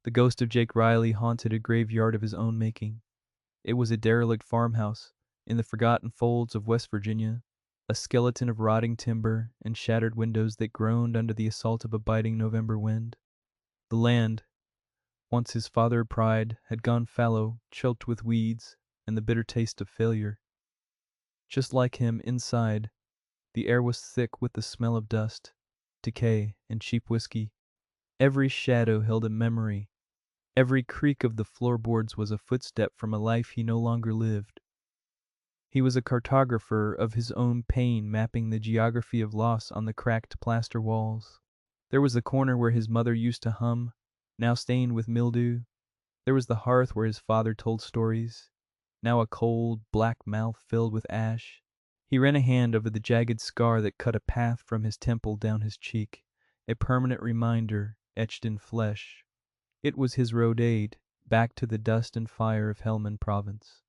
The ghost of Jake Riley haunted a graveyard of his own making. It was a derelict farmhouse in the forgotten folds of West Virginia, a skeleton of rotting timber and shattered windows that groaned under the assault of a biting November wind. The land, once his father pride, had gone fallow, choked with weeds and the bitter taste of failure. Just like him inside, the air was thick with the smell of dust, decay, and cheap whiskey. Every shadow held a memory. Every creak of the floorboards was a footstep from a life he no longer lived. He was a cartographer of his own pain, mapping the geography of loss on the cracked plaster walls. There was the corner where his mother used to hum, now stained with mildew. There was the hearth where his father told stories, now a cold, black mouth filled with ash. He ran a hand over the jagged scar that cut a path from his temple down his cheek, a permanent reminder etched in flesh. It was his road aid, back to the dust and fire of Helmand Province.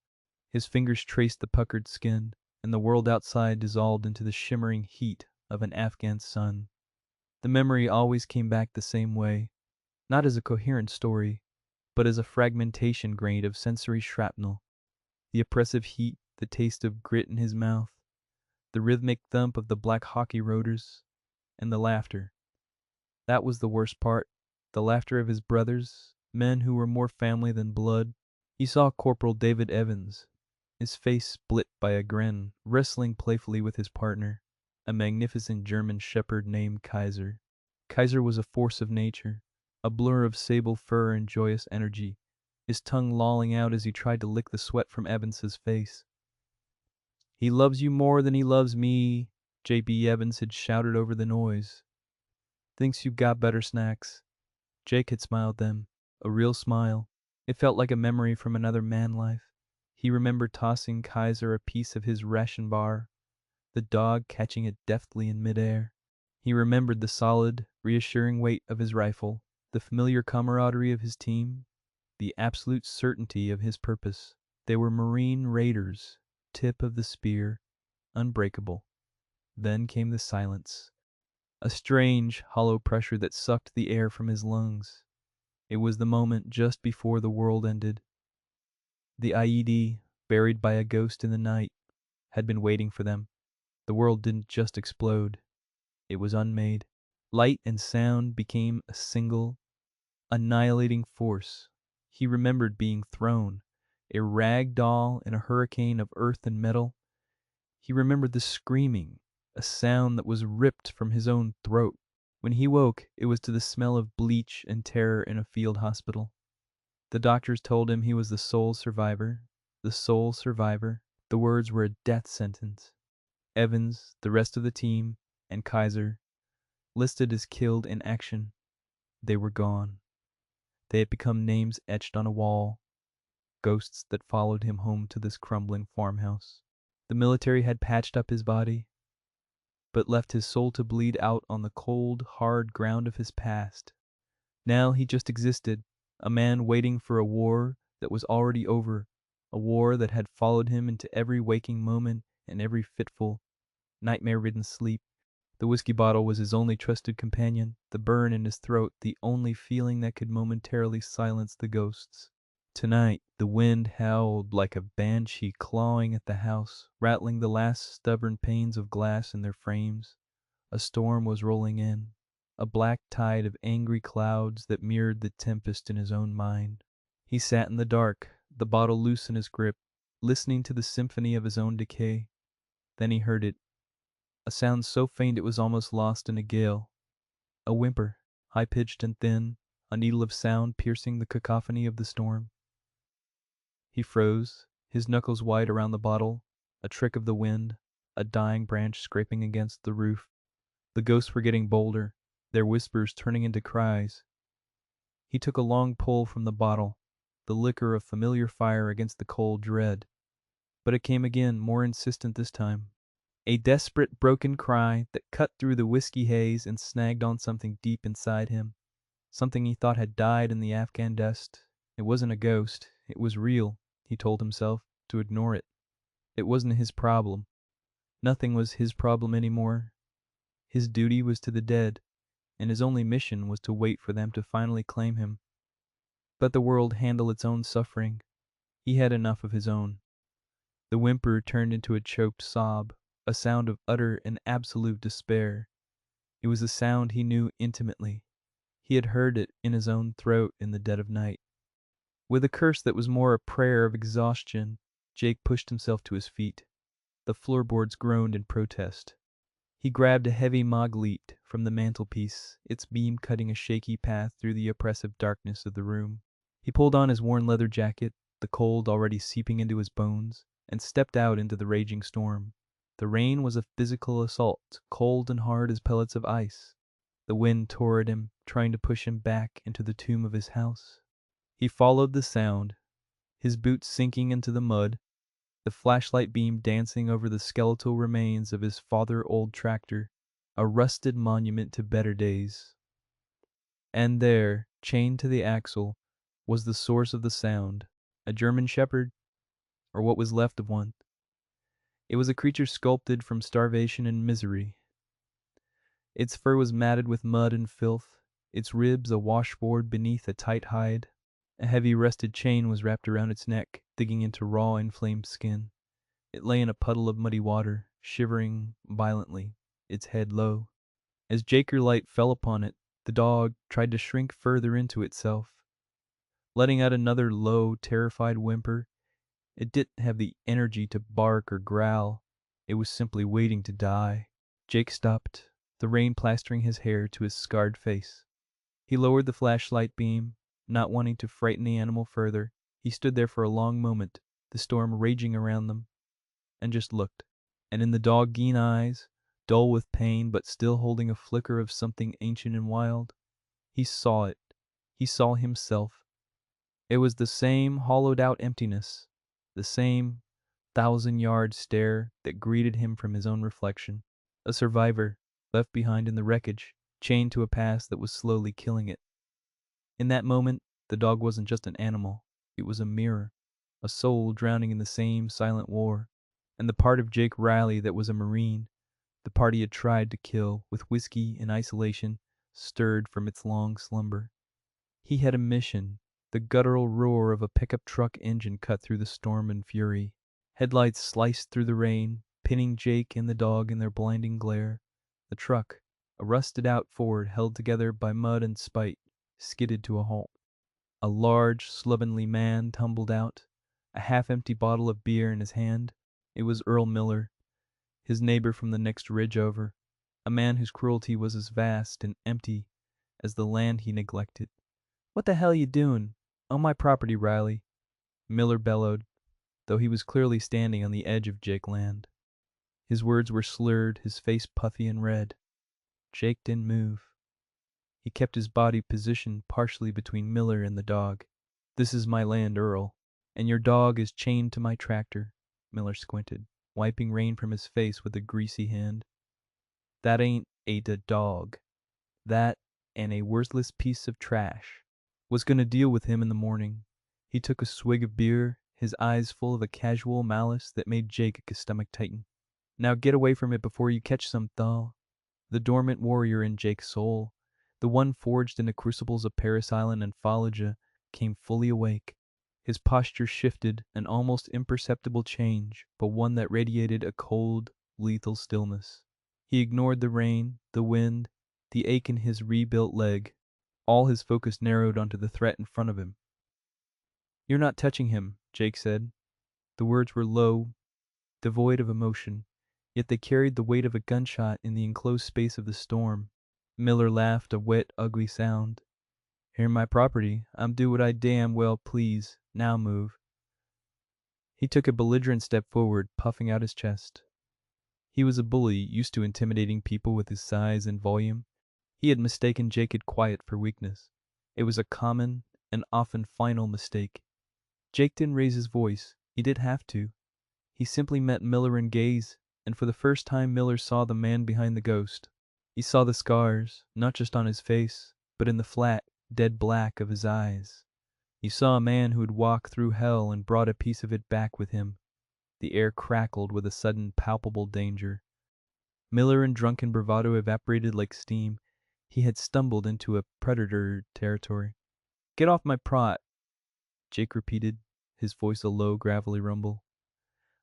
His fingers traced the puckered skin, and the world outside dissolved into the shimmering heat of an Afghan sun. The memory always came back the same way, not as a coherent story, but as a fragmentation grain of sensory shrapnel. The oppressive heat, the taste of grit in his mouth, the rhythmic thump of the black hockey rotors, and the laughter. That was the worst part, the laughter of his brothers, men who were more family than blood. He saw Corporal David Evans, his face split by a grin, wrestling playfully with his partner, a magnificent German shepherd named Kaiser. Kaiser was a force of nature, a blur of sable fur and joyous energy, his tongue lolling out as he tried to lick the sweat from Evans's face. "He loves you more than he loves me," J.B. Evans had shouted over the noise. "Thinks you've got better snacks." Jake had smiled then, a real smile. It felt like a memory from another man life. He remembered tossing Kaiser a piece of his ration bar, the dog catching it deftly in midair. He remembered the solid, reassuring weight of his rifle, the familiar camaraderie of his team, the absolute certainty of his purpose. They were Marine raiders, tip of the spear, unbreakable. Then came the silence, a strange, hollow pressure that sucked the air from his lungs. It was the moment just before the world ended. The IED, buried by a ghost in the night, had been waiting for them. The world didn't just explode. It was unmade. Light and sound became a single, annihilating force. He remembered being thrown, a rag doll in a hurricane of earth and metal. He remembered the screaming, a sound that was ripped from his own throat. When he woke, it was to the smell of bleach and terror in a field hospital. The doctors told him he was the sole survivor. The sole survivor. The words were a death sentence. Evans, the rest of the team, and Kaiser, listed as killed in action. They were gone. They had become names etched on a wall, ghosts that followed him home to this crumbling farmhouse. The military had patched up his body, but left his soul to bleed out on the cold, hard ground of his past. Now he just existed, a man waiting for a war that was already over, a war that had followed him into every waking moment and every fitful, nightmare-ridden sleep. The whiskey bottle was his only trusted companion, the burn in his throat the only feeling that could momentarily silence the ghosts. Tonight, the wind howled like a banshee clawing at the house, rattling the last stubborn panes of glass in their frames. A storm was rolling in, a black tide of angry clouds that mirrored the tempest in his own mind. He sat in the dark, the bottle loose in his grip, listening to the symphony of his own decay. Then he heard it, a sound so faint it was almost lost in a gale. A whimper, high-pitched and thin, a needle of sound piercing the cacophony of the storm. He froze, his knuckles white around the bottle, a trick of the wind, a dying branch scraping against the roof. The ghosts were getting bolder, their whispers turning into cries. He took a long pull from the bottle, the liquor of familiar fire against the cold dread. But it came again, more insistent this time. A desperate, broken cry that cut through the whiskey haze and snagged on something deep inside him. Something he thought had died in the Afghan dust. It wasn't a ghost. It was real, he told himself, to ignore it. It wasn't his problem. Nothing was his problem anymore. His duty was to the dead, and his only mission was to wait for them to finally claim him. Let the world handle its own suffering. He had enough of his own. The whimper turned into a choked sob, a sound of utter and absolute despair. It was a sound he knew intimately. He had heard it in his own throat in the dead of night. With a curse that was more a prayer of exhaustion, Jake pushed himself to his feet. The floorboards groaned in protest. He grabbed a heavy magleet from the mantelpiece, its beam cutting a shaky path through the oppressive darkness of the room. He pulled on his worn leather jacket, the cold already seeping into his bones, and stepped out into the raging storm. The rain was a physical assault, cold and hard as pellets of ice. The wind tore at him, trying to push him back into the tomb of his house. He followed the sound, his boots sinking into the mud, the flashlight beam dancing over the skeletal remains of his father-old tractor, a rusted monument to better days. And there, chained to the axle, was the source of the sound, a German shepherd, or what was left of one. It was a creature sculpted from starvation and misery. Its fur was matted with mud and filth, its ribs a washboard beneath a tight hide. A heavy rusted chain was wrapped around its neck, digging into raw, inflamed skin. It lay in a puddle of muddy water, shivering violently, its head low. As Jaker light fell upon it, the dog tried to shrink further into itself. Letting out another low, terrified whimper, it didn't have the energy to bark or growl. It was simply waiting to die. Jake stopped, the rain plastering his hair to his scarred face. He lowered the flashlight beam, not wanting to frighten the animal further. He stood there for a long moment, the storm raging around them, and just looked. And in the dog-gene eyes, dull with pain but still holding a flicker of something ancient and wild, he saw it. He saw himself. It was the same hollowed-out emptiness, the same thousand-yard stare that greeted him from his own reflection. A survivor, left behind in the wreckage, chained to a past that was slowly killing it. In that moment, the dog wasn't just an animal. It was a mirror, a soul drowning in the same silent war. And the part of Jake Riley that was a Marine, the part he had tried to kill with whiskey and isolation, stirred from its long slumber. He had a mission. The guttural roar of a pickup truck engine cut through the storm and fury. Headlights sliced through the rain, pinning Jake and the dog in their blinding glare. The truck, a rusted-out Ford held together by mud and spite, skidded to a halt. A large, slovenly man tumbled out, a half-empty bottle of beer in his hand. It was Earl Miller, his neighbor from the next ridge over, a man whose cruelty was as vast and empty as the land he neglected. "What the hell you doin' on my property, Riley?" Miller bellowed, though he was clearly standing on the edge of Jake land. His words were slurred, his face puffy and red. Jake didn't move. He kept his body positioned partially between Miller and the dog. "This is my land, Earl, and your dog is chained to my tractor." Miller squinted, wiping rain from his face with a greasy hand. "That ain't a dog. That, and a worthless piece of trash. Was gonna deal with him in the morning." He took a swig of beer, his eyes full of a casual malice that made Jake's stomach tighten. "Now get away from it before you catch some thaw." The dormant warrior in Jake's soul, the one forged in the crucibles of Paris Island and Fallujah, came fully awake. His posture shifted, an almost imperceptible change, but one that radiated a cold, lethal stillness. He ignored the rain, the wind, the ache in his rebuilt leg. All his focus narrowed onto the threat in front of him. "You're not touching him," Jake said. The words were low, devoid of emotion, yet they carried the weight of a gunshot in the enclosed space of the storm. Miller laughed, a wet, ugly sound. "Here my property. I'm do what I damn well please. Now move." He took a belligerent step forward, puffing out his chest. He was a bully, used to intimidating people with his size and volume. He had mistaken Jake's quiet for weakness. It was a common and often final mistake. Jake didn't raise his voice. He didn't have to. He simply met Miller in gaze, and for the first time Miller saw the man behind the ghost. He saw the scars, not just on his face, but in the flat, dead black of his eyes. He saw a man who had walked through hell and brought a piece of it back with him. The air crackled with a sudden, palpable danger. Miller in drunken bravado evaporated like steam. He had stumbled into a predator territory. "Get off my prot," Jake repeated, his voice a low, gravelly rumble.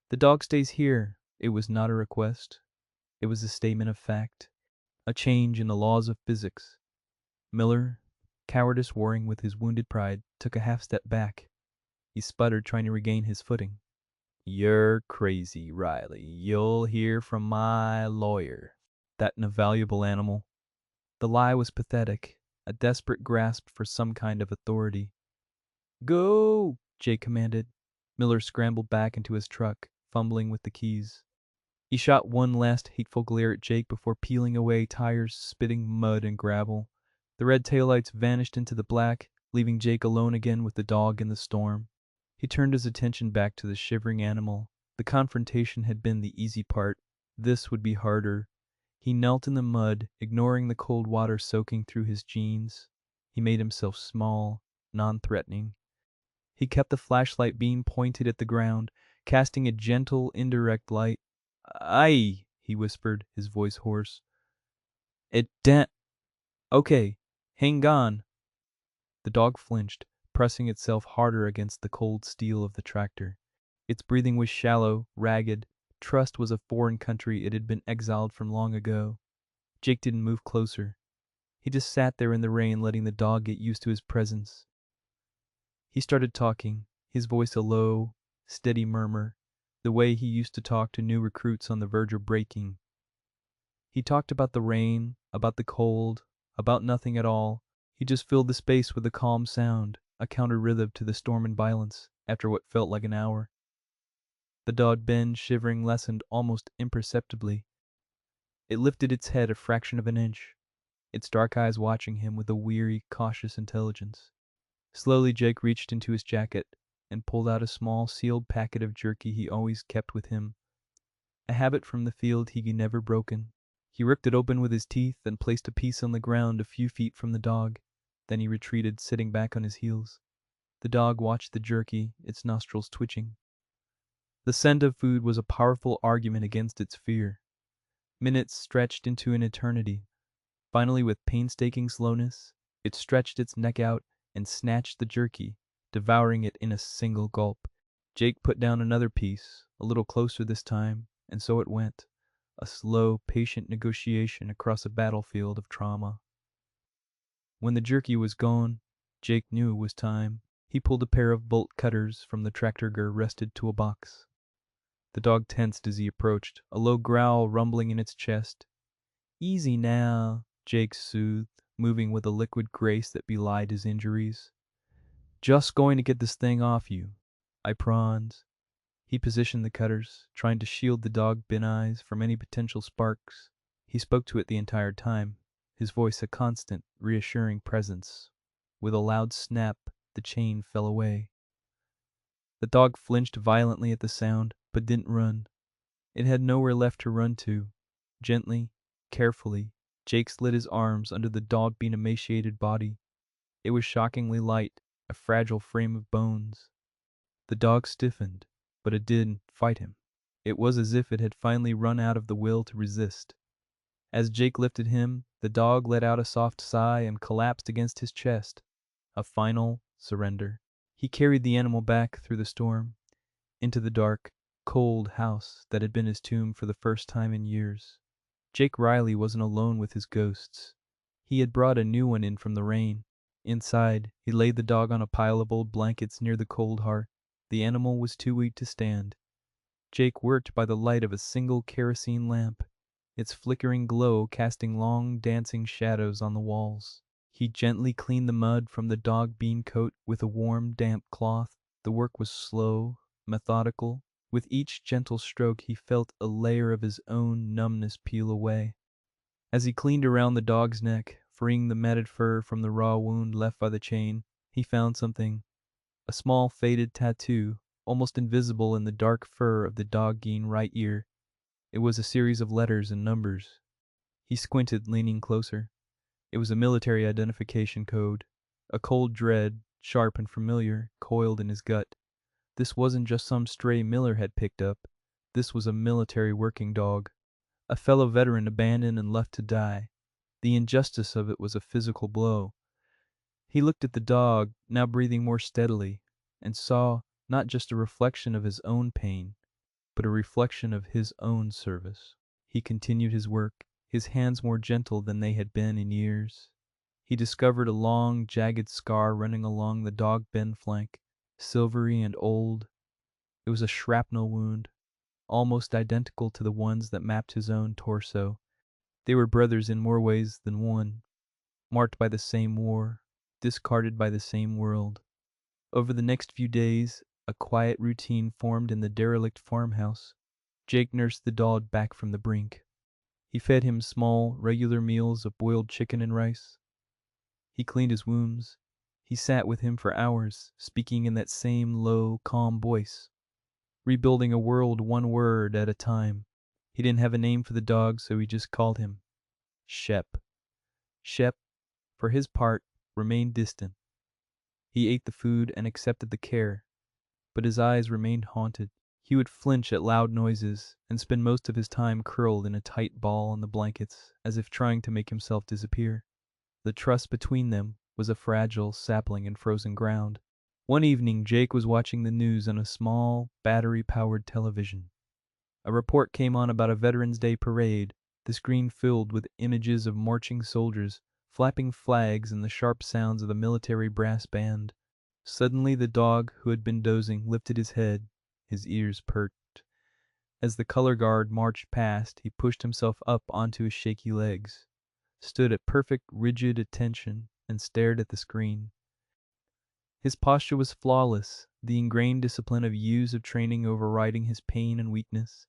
The dog stays here. It was not a request. It was a statement of fact. A change in the laws of physics. Miller, cowardice warring with his wounded pride, took a half step back. He sputtered, trying to regain his footing. You're crazy, Riley. You'll hear from my lawyer. That invaluable animal. The lie was pathetic, a desperate grasp for some kind of authority. Go, Jake commanded. Miller scrambled back into his truck, fumbling with the keys. He shot one last hateful glare at Jake before peeling away, tires spitting mud and gravel. The red taillights vanished into the black, leaving Jake alone again with the dog in the storm. He turned his attention back to the shivering animal. The confrontation had been the easy part. This would be harder. He knelt in the mud, ignoring the cold water soaking through his jeans. He made himself small, non-threatening. He kept the flashlight beam pointed at the ground, casting a gentle, indirect light. Aye, he whispered, his voice hoarse. Okay, hang on. The dog flinched, pressing itself harder against the cold steel of the tractor. Its breathing was shallow, ragged. Trust was a foreign country it had been exiled from long ago. Jake didn't move closer. He just sat there in the rain, letting the dog get used to his presence. He started talking, his voice a low, steady murmur, the way he used to talk to new recruits on the verge of breaking. He talked about the rain, about the cold, about nothing at all. He just filled the space with a calm sound, a counter-rhythm to the storm and violence, after what felt like an hour. The dog bend, shivering, lessened almost imperceptibly. It lifted its head a fraction of an inch, its dark eyes watching him with a weary, cautious intelligence. Slowly Jake reached into his jacket and pulled out a small sealed packet of jerky he always kept with him, a habit from the field he had never broken. He ripped it open with his teeth and placed a piece on the ground a few feet from the dog. Then he retreated, sitting back on his heels. The dog watched the jerky, its nostrils twitching. The scent of food was a powerful argument against its fear. Minutes stretched into an eternity. Finally, with painstaking slowness, it stretched its neck out and snatched the jerky, devouring it in a single gulp. Jake put down another piece, a little closer this time, and so it went. A slow, patient negotiation across a battlefield of trauma. When the jerky was gone, Jake knew it was time. He pulled a pair of bolt cutters from the tractor gear rested to a box. The dog tensed as he approached, a low growl rumbling in its chest. Easy now, Jake soothed, moving with a liquid grace that belied his injuries. Just going to get this thing off you. I prawns. He positioned the cutters, trying to shield the dog-bin eyes from any potential sparks. He spoke to it the entire time, his voice a constant, reassuring presence. With a loud snap, the chain fell away. The dog flinched violently at the sound, but didn't run. It had nowhere left to run to. Gently, carefully, Jake slid his arms under the dog-bean emaciated body. It was shockingly light, a fragile frame of bones. The dog stiffened, but it didn't fight him. It was as if it had finally run out of the will to resist. As Jake lifted him, the dog let out a soft sigh and collapsed against his chest. A final surrender. He carried the animal back through the storm, into the dark, cold house that had been his tomb for the first time in years. Jake Riley wasn't alone with his ghosts. He had brought a new one in from the rain. Inside, he laid the dog on a pile of old blankets near the cold hearth. The animal was too weak to stand. Jake worked by the light of a single kerosene lamp, its flickering glow casting long, dancing shadows on the walls. He gently cleaned the mud from the dog-bean coat with a warm, damp cloth. The work was slow, methodical. With each gentle stroke he felt a layer of his own numbness peel away. As he cleaned around the dog's neck, freeing the matted fur from the raw wound left by the chain, he found something. A small faded tattoo, almost invisible in the dark fur of the dog-bean right ear. It was a series of letters and numbers. He squinted, leaning closer. It was a military identification code. A cold dread, sharp and familiar, coiled in his gut. This wasn't just some stray Miller had picked up. This was a military working dog. A fellow veteran abandoned and left to die. The injustice of it was a physical blow. He looked at the dog, now breathing more steadily. and saw not just a reflection of his own pain, but a reflection of his own service. He continued his work, his hands more gentle than they had been in years. He discovered a long, jagged scar running along the dog Ben flank, silvery and old. It was a shrapnel wound, almost identical to the ones that mapped his own torso. They were brothers in more ways than one, marked by the same war, discarded by the same world. Over the next few days, a quiet routine formed in the derelict farmhouse. Jake nursed the dog back from the brink. He fed him small, regular meals of boiled chicken and rice. He cleaned his wounds. He sat with him for hours, speaking in that same low, calm voice, rebuilding a world one word at a time. He didn't have a name for the dog, so he just called him Shep. Shep, for his part, remained distant. He ate the food and accepted the care, but his eyes remained haunted. He would flinch at loud noises and spend most of his time curled in a tight ball on the blankets, as if trying to make himself disappear. The trust between them was a fragile sapling in frozen ground. One evening, Jake was watching the news on a small, battery-powered television. A report came on about a Veterans Day parade, the screen filled with images of marching soldiers, flapping flags, and the sharp sounds of the military brass band. Suddenly the dog, who had been dozing, lifted his head, his ears perked. As the color guard marched past, he pushed himself up onto his shaky legs, stood at perfect, rigid attention, and stared at the screen. His posture was flawless, the ingrained discipline of years of training overriding his pain and weakness.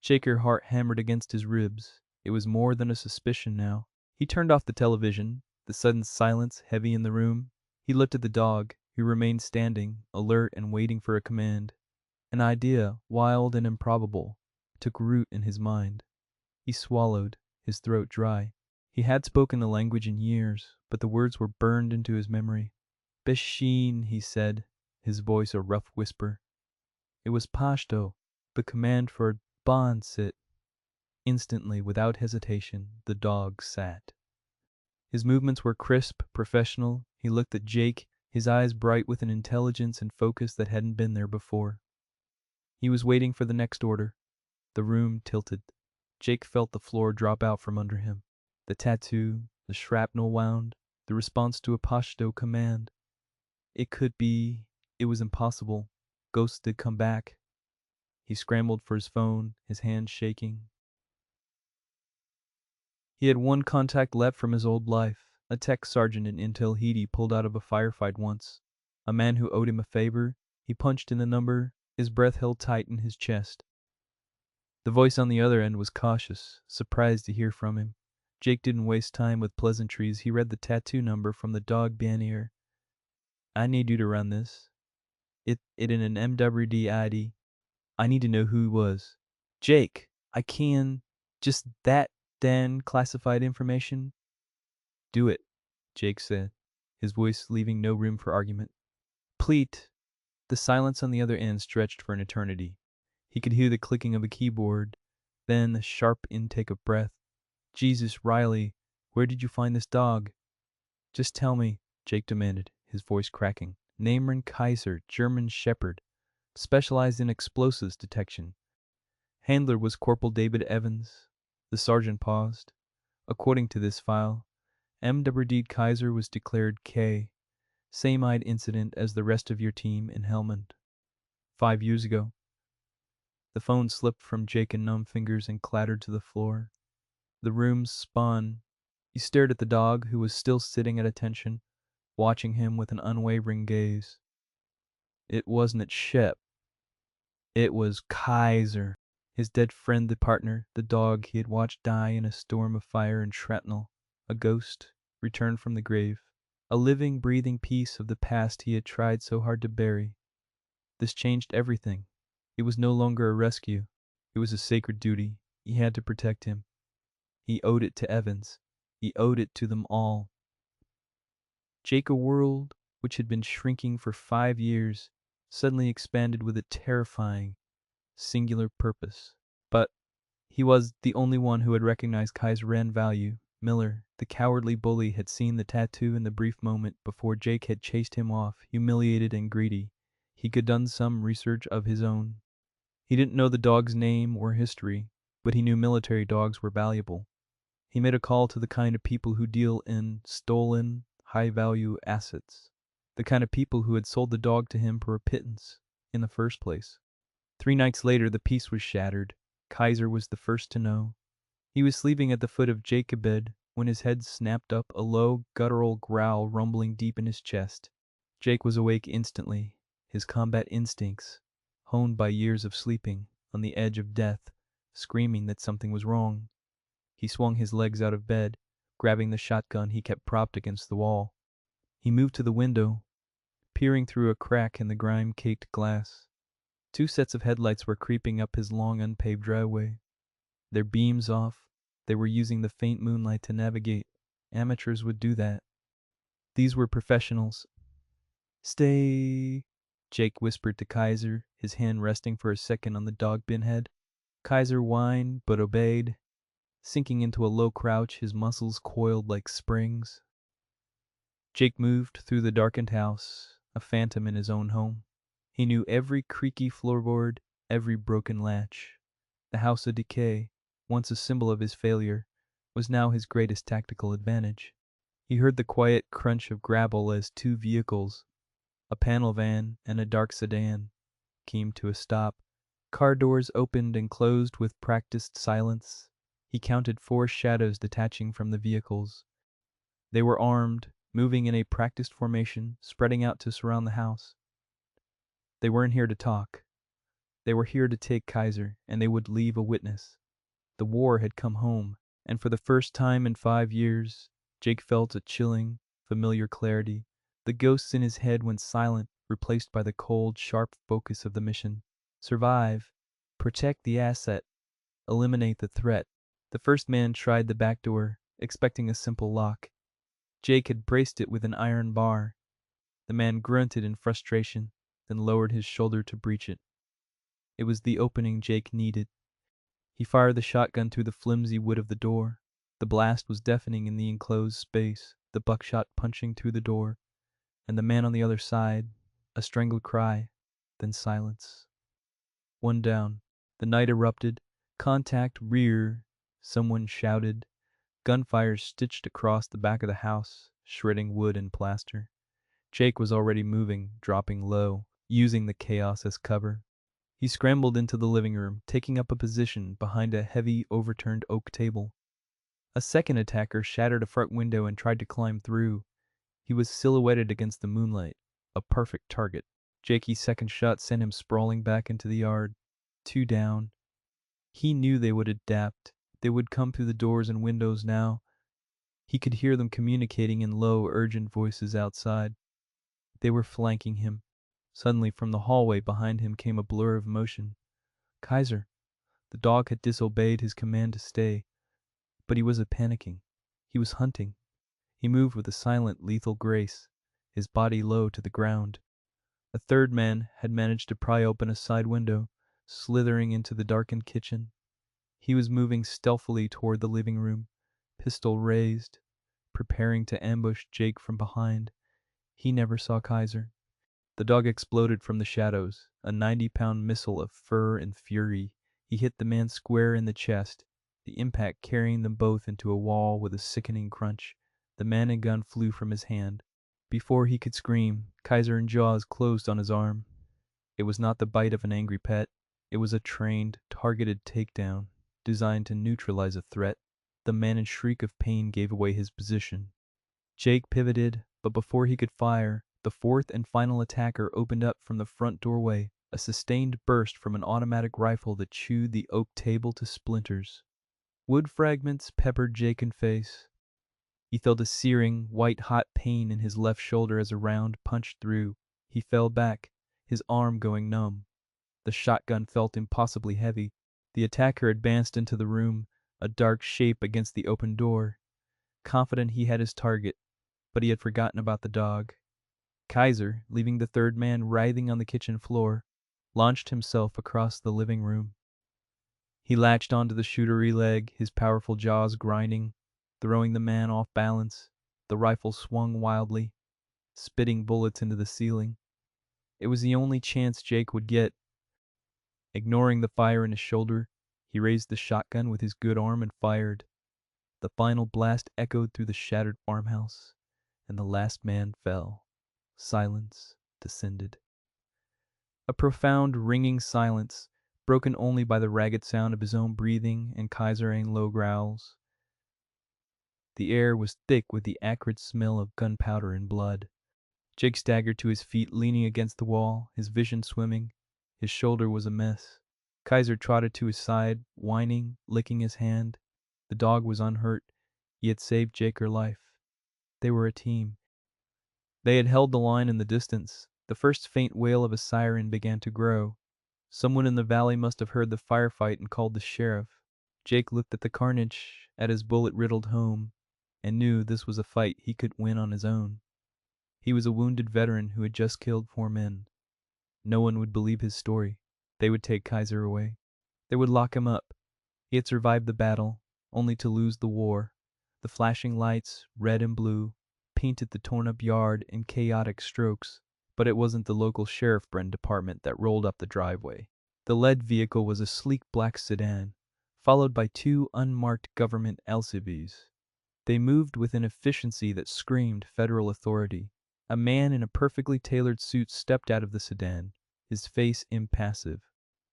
Shaker's heart hammered against his ribs. It was more than a suspicion now. He turned off the television, the sudden silence heavy in the room. He looked at the dog, who remained standing, alert and waiting for a command. An idea, wild and improbable, took root in his mind. He swallowed, his throat dry. He had spoken the language in years, but the words were burned into his memory. Beshin, he said, his voice a rough whisper. It was Pashto, the command for Bon sit. Instantly, without hesitation, the dog sat. His movements were crisp, professional. He looked at Jake, his eyes bright with an intelligence and focus that hadn't been there before. He was waiting for the next order. The room tilted. Jake felt the floor drop out from under him. The tattoo, the shrapnel wound, the response to a Pashto command. It was impossible. Ghosts did come back. He scrambled for his phone, his hands shaking. He had one contact left from his old life. A tech sergeant in Intel Haiti pulled out of a firefight once. A man who owed him a favor. He punched in the number, his breath held tight in his chest. The voice on the other end was cautious, surprised to hear from him. Jake didn't waste time with pleasantries. He read the tattoo number from the dog bannier. I need you to run this. It in an MWD ID. I need to know who he was. Jake, I can. Just that, then classified information? Do it, Jake said, his voice leaving no room for argument. Pleat. The silence on the other end stretched for an eternity. He could hear the clicking of a keyboard, then a sharp intake of breath. Jesus, Riley, where did you find this dog? Just tell me, Jake demanded, his voice cracking. Namerin Kaiser, German Shepherd, specialized in explosives detection. Handler was Corporal David Evans. The sergeant paused. According to this file, M.W.D. Kaiser was declared K. Same-eyed incident as the rest of your team in Helmand. 5 years ago. The phone slipped from Jake and numb fingers and clattered to the floor. The room spun. He stared at the dog, who was still sitting at attention, watching him with an unwavering gaze. It wasn't Shep. It was Kaiser. His dead friend, the partner, the dog he had watched die in a storm of fire and shrapnel. A ghost, returned from the grave. A living, breathing piece of the past he had tried so hard to bury. This changed everything. It was no longer a rescue. It was a sacred duty. He had to protect him. He owed it to Evans. He owed it to them all. Jake, a world which had been shrinking for 5 years, suddenly expanded with a terrifying, singular purpose. But he was the only one who had recognized Kai's Ren value. Miller, the cowardly bully, had seen the tattoo in the brief moment before Jake had chased him off, humiliated and greedy. He could done some research of his own. He didn't know the dog's name or history, but he knew military dogs were valuable. He made a call to the kind of people who deal in stolen, high-value assets. The kind of people who had sold the dog to him for a pittance in the first place. 3 nights later, the peace was shattered. Kaiser was the first to know. He was sleeping at the foot of Jacob's bed when his head snapped up, a low, guttural growl rumbling deep in his chest. Jake was awake instantly, his combat instincts, honed by years of sleeping, on the edge of death, screaming that something was wrong. He swung his legs out of bed, grabbing the shotgun he kept propped against the wall. He moved to the window, peering through a crack in the grime-caked glass. 2 sets of headlights were creeping up his long unpaved driveway. Their beams off, they were using the faint moonlight to navigate. Amateurs would do that. These were professionals. Stay, Jake whispered to Kaiser, his hand resting for a second on the dog bin head. Kaiser whined, but obeyed. Sinking into a low crouch, his muscles coiled like springs. Jake moved through the darkened house, a phantom in his own home. He knew every creaky floorboard, every broken latch. The house of decay, once a symbol of his failure, was now his greatest tactical advantage. He heard the quiet crunch of gravel as 2 vehicles, a panel van and a dark sedan, came to a stop. Car doors opened and closed with practiced silence. He counted 4 shadows detaching from the vehicles. They were armed, moving in a practiced formation, spreading out to surround the house. They weren't here to talk. They were here to take Kaiser, and they would leave a witness. The war had come home, and for the first time in 5 years, Jake felt a chilling, familiar clarity. The ghosts in his head went silent, replaced by the cold, sharp focus of the mission. Survive, protect the asset, eliminate the threat. The first man tried the back door, expecting a simple lock. Jake had braced it with an iron bar. The man grunted in frustration, then lowered his shoulder to breach it. It was the opening Jake needed. He fired the shotgun through the flimsy wood of the door. The blast was deafening in the enclosed space, the buckshot punching through the door, and the man on the other side, a strangled cry, then silence. One down. The night erupted. Contact rear. Someone shouted. Gunfire stitched across the back of the house, shredding wood and plaster. Jake was already moving, dropping low, using the chaos as cover. He scrambled into the living room, taking up a position behind a heavy, overturned oak table. A second attacker shattered a front window and tried to climb through. He was silhouetted against the moonlight, a perfect target. Jakey's second shot sent him sprawling back into the yard. 2 down. He knew they would adapt. They would come through the doors and windows now. He could hear them communicating in low, urgent voices outside. They were flanking him. Suddenly, from the hallway behind him came a blur of motion. Kaiser. The dog had disobeyed his command to stay, but he wasn't panicking. He was hunting. He moved with a silent, lethal grace, his body low to the ground. A third man had managed to pry open a side window, slithering into the darkened kitchen. He was moving stealthily toward the living room, pistol raised, preparing to ambush Jake from behind. He never saw Kaiser. The dog exploded from the shadows, a 90-pound missile of fur and fury. He hit the man square in the chest, the impact carrying them both into a wall with a sickening crunch. The man and gun flew from his hand. Before he could scream, Kaiser and jaws closed on his arm. It was not the bite of an angry pet. It was a trained, targeted takedown, designed to neutralize a threat. The man's shriek of pain gave away his position. Jake pivoted, but before he could fire, the fourth and final attacker opened up from the front doorway, a sustained burst from an automatic rifle that chewed the oak table to splinters. Wood fragments peppered Jake in face. He felt a searing, white-hot pain in his left shoulder as a round punched through. He fell back, his arm going numb. The shotgun felt impossibly heavy. The attacker advanced into the room, a dark shape against the open door. Confident he had his target, but he had forgotten about the dog. Kaiser, leaving the third man writhing on the kitchen floor, launched himself across the living room. He latched onto the shootery leg, his powerful jaws grinding, throwing the man off balance. The rifle swung wildly, spitting bullets into the ceiling. It was the only chance Jake would get. Ignoring the fire in his shoulder, he raised the shotgun with his good arm and fired. The final blast echoed through the shattered farmhouse, and the last man fell. Silence descended. A profound, ringing silence, broken only by the ragged sound of his own breathing and Kaiser's low growls. The air was thick with the acrid smell of gunpowder and blood. Jake staggered to his feet, leaning against the wall, his vision swimming. His shoulder was a mess. Kaiser trotted to his side, whining, licking his hand. The dog was unhurt. He had saved Jake her life. They were a team. They had held the line in the distance. The first faint wail of a siren began to grow. Someone in the valley must have heard the firefight and called the sheriff. Jake looked at the carnage, at his bullet-riddled home, and knew this was a fight he could win on his own. He was a wounded veteran who had just killed 4 men. No one would believe his story. They would take Kaiser away. They would lock him up. He had survived the battle, only to lose the war. The flashing lights, red and blue, painted the torn-up yard in chaotic strokes, but it wasn't the local sheriff department that rolled up the driveway. The led vehicle was a sleek black sedan, followed by 2 unmarked government LCVs. They moved with an efficiency that screamed federal authority. A man in a perfectly tailored suit stepped out of the sedan, his face impassive.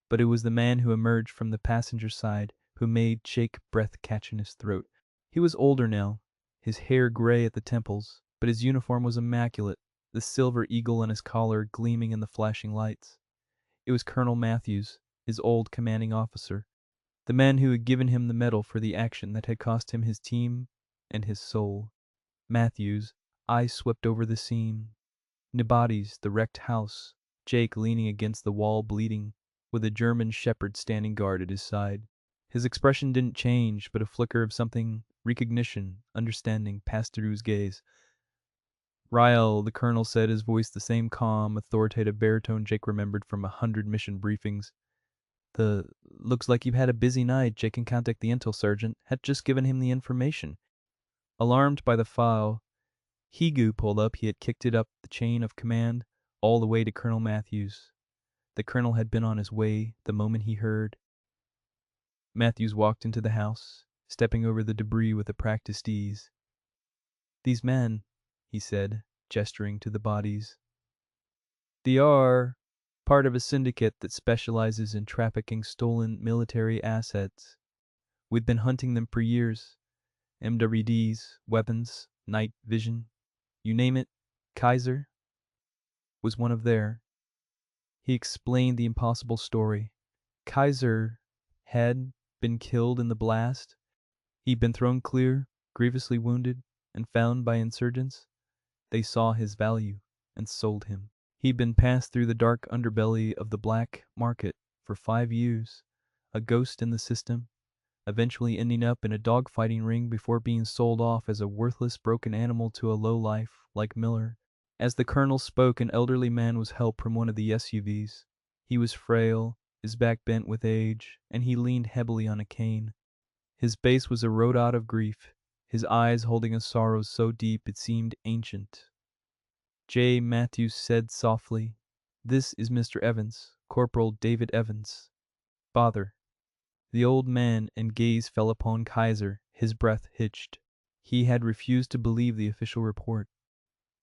But it was the man who emerged from the passenger side who made Jake breath catch in his throat. He was older now, his hair gray at the temples, but his uniform was immaculate, the silver eagle on his collar gleaming in the flashing lights. It was Colonel Matthews, his old commanding officer, the man who had given him the medal for the action that had cost him his team and his soul. Matthews' eyes swept over the scene. The bodies, the wrecked house, Jake leaning against the wall bleeding, with a German shepherd standing guard at his side. His expression didn't change, but a flicker of something, recognition, understanding, passed through his gaze. Ryle, the colonel said, his voice the same calm, authoritative baritone Jake remembered from 100 mission briefings. Looks like you've had a busy night. Jake can contact the intel sergeant. Had just given him the information. Alarmed by the file, Higu pulled up. He had kicked it up the chain of command all the way to Colonel Matthews. The colonel had been on his way the moment he heard. Matthews walked into the house, stepping over the debris with a practiced ease. These men, he said, gesturing to the bodies. They are part of a syndicate that specializes in trafficking stolen military assets. We've been hunting them for years. MWDs, weapons, night vision, you name it. Kaiser was one of their. He explained the impossible story. Kaiser had been killed in the blast. He'd been thrown clear, grievously wounded, and found by insurgents. They saw his value and sold him. He'd been passed through the dark underbelly of the black market for 5 years, a ghost in the system, eventually ending up in a dogfighting ring before being sold off as a worthless broken animal to a lowlife like Miller. As the colonel spoke, an elderly man was helped from one of the SUVs. He was frail, his back bent with age, and he leaned heavily on a cane. His face was eroded out of grief, his eyes holding a sorrow so deep it seemed ancient. J. Matthews said softly, "This is Mr. Evans, Corporal David Evans. Father." The old man and gaze fell upon Kaiser, his breath hitched. He had refused to believe the official report.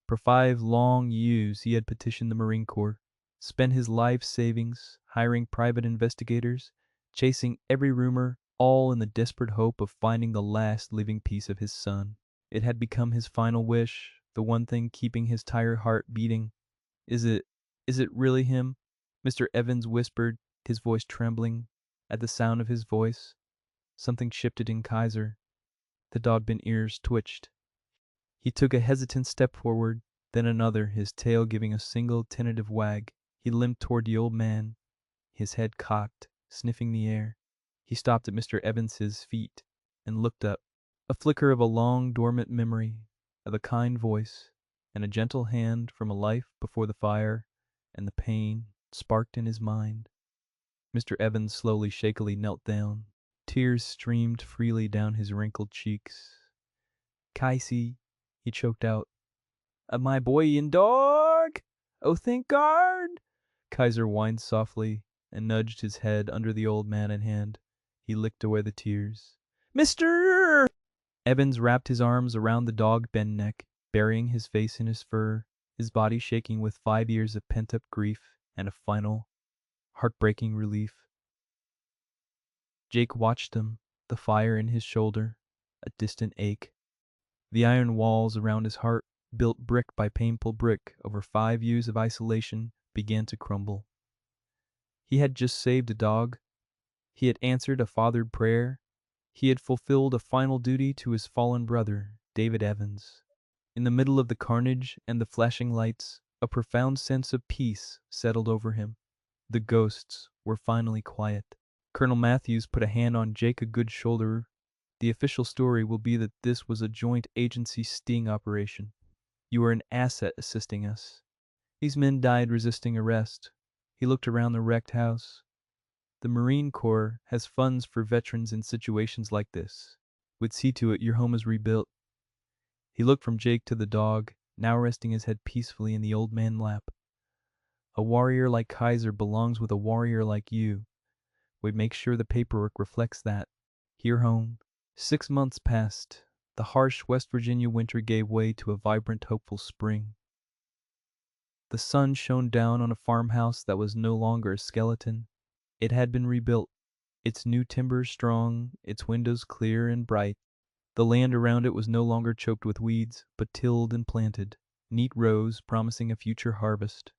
For 5 long years he had petitioned the Marine Corps, spent his life savings, hiring private investigators, chasing every rumor, all in the desperate hope of finding the last living piece of his son. It had become his final wish, the one thing keeping his tired heart beating. Is it really him?" Mr. Evans whispered, his voice trembling. At the sound of his voice, something shifted in Kaiser. The dog-bin ears twitched. He took a hesitant step forward, then another, his tail giving a single tentative wag. He limped toward the old man, his head cocked, sniffing the air. He stopped at Mr. Evans's feet and looked up. A flicker of a long dormant memory, of a kind voice, and a gentle hand from a life before the fire and the pain sparked in his mind. Mr. Evans slowly, shakily knelt down. Tears streamed freely down his wrinkled cheeks. "Kaisi," he choked out. My boy and dog!" Oh, thank God! Kaiser whined softly and nudged his head under the old man in hand. He licked away the tears. Mister! Evans wrapped his arms around the dog Ben neck, burying his face in his fur, his body shaking with 5 years of pent-up grief and a final, heartbreaking relief. Jake watched him, the fire in his shoulder, a distant ache. The iron walls around his heart, built brick by painful brick over 5 years of isolation, began to crumble. He had just saved a dog. He had answered a fathered prayer. He had fulfilled a final duty to his fallen brother, David Evans. In the middle of the carnage and the flashing lights, a profound sense of peace settled over him. The ghosts were finally quiet. Colonel Matthews put a hand on Jake Good's shoulder. The official story will be that this was a joint agency sting operation. You are an asset assisting us. These men died resisting arrest. He looked around the wrecked house. The Marine Corps has funds for veterans in situations like this. Would see to it your home is rebuilt. He looked from Jake to the dog, now resting his head peacefully in the old man's lap. A warrior like Kaiser belongs with a warrior like you. We make sure the paperwork reflects that. Here home. 6 months passed. The harsh West Virginia winter gave way to a vibrant, hopeful spring. The sun shone down on a farmhouse that was no longer a skeleton. It had been rebuilt, its new timbers strong, its windows clear and bright. The land around it was no longer choked with weeds, but tilled and planted, neat rows promising a future harvest.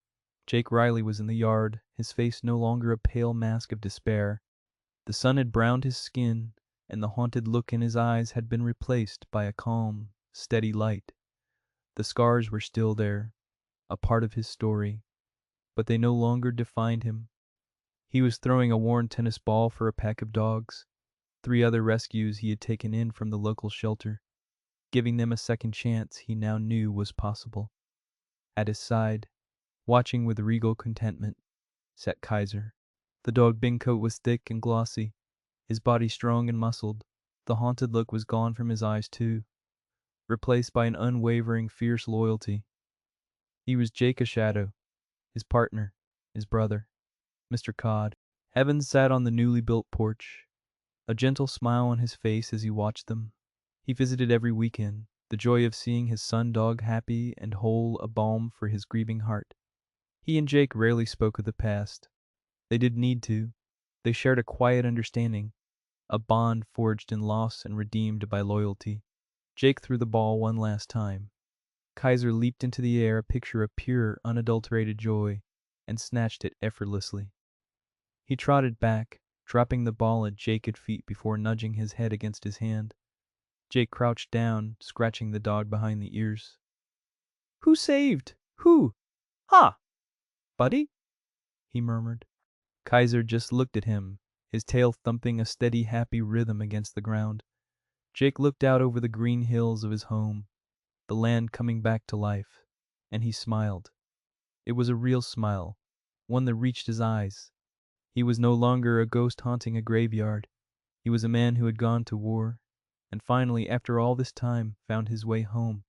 Jake Riley was in the yard, his face no longer a pale mask of despair. The sun had browned his skin, and the haunted look in his eyes had been replaced by a calm, steady light. The scars were still there, a part of his story, but they no longer defined him. He was throwing a worn tennis ball for a pack of dogs, 3 other rescues he had taken in from the local shelter, giving them a second chance he now knew was possible. At his side, watching with regal contentment, sat Kaiser. The dog Bincoat was thick and glossy, his body strong and muscled. The haunted look was gone from his eyes too, replaced by an unwavering, fierce loyalty. He was Jake a Shadow, his partner, his brother, Mr. Codd. Evans sat on the newly built porch, a gentle smile on his face as he watched them. He visited every weekend, the joy of seeing his son dog happy and whole a balm for his grieving heart. He and Jake rarely spoke of the past. They didn't need to. They shared a quiet understanding, a bond forged in loss and redeemed by loyalty. Jake threw the ball one last time. Kaiser leaped into the air, a picture of pure, unadulterated joy, and snatched it effortlessly. He trotted back, dropping the ball at Jake's feet before nudging his head against his hand. Jake crouched down, scratching the dog behind the ears. Who saved? Who? Ha! Buddy? He murmured. Kaiser just looked at him, his tail thumping a steady, happy rhythm against the ground. Jake looked out over the green hills of his home, the land coming back to life, and he smiled. It was a real smile, one that reached his eyes. He was no longer a ghost haunting a graveyard. He was a man who had gone to war, and finally, after all this time, found his way home.